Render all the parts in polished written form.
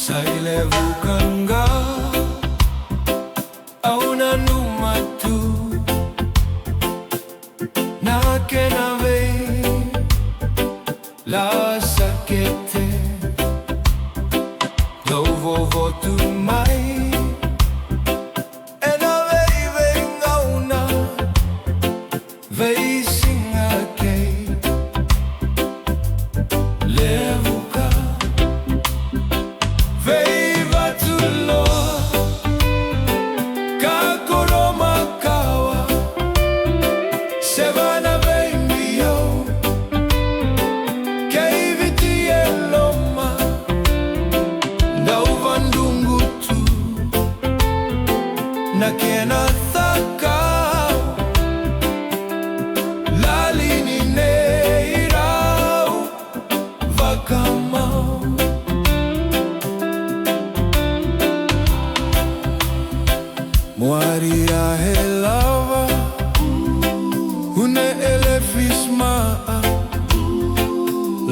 Sai Levuka Ga au na numa tu na ke na vei la sakete do vo tu mai e na vei venga una vei singa ke Levuka vei va tu lo ka koroma kawa se va na vei mio ke viti e loma da uvandungu tu na kena thaka lalini neirau vakamau Muari A'helava une elefis maa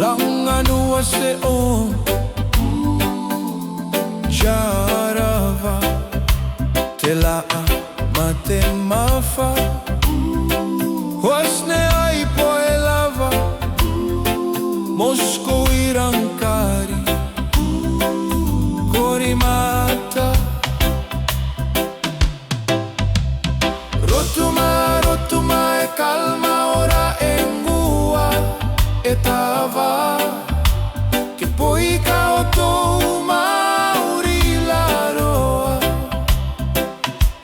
langanu se on jarava te laa mate mafa wasne ai poelava Mosco irankari korimata Rotuma e calma ora e mua e tava che poi caoto Muari A'helava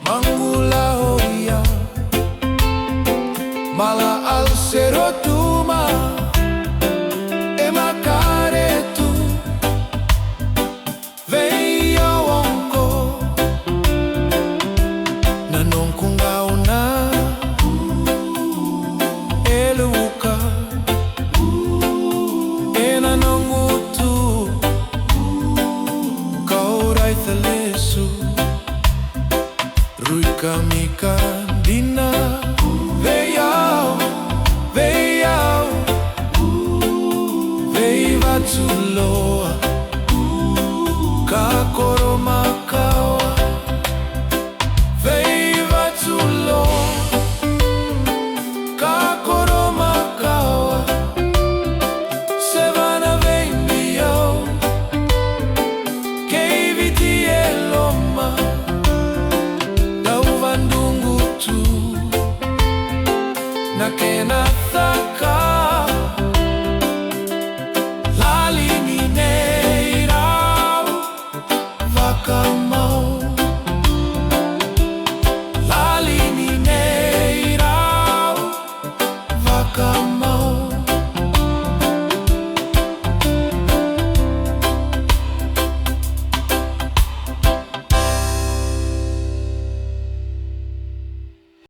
mangula hoia mala al Rotuma e makare tu veio onko na non kungauna Levuka e na nangutu kaurai thalesu ruika mika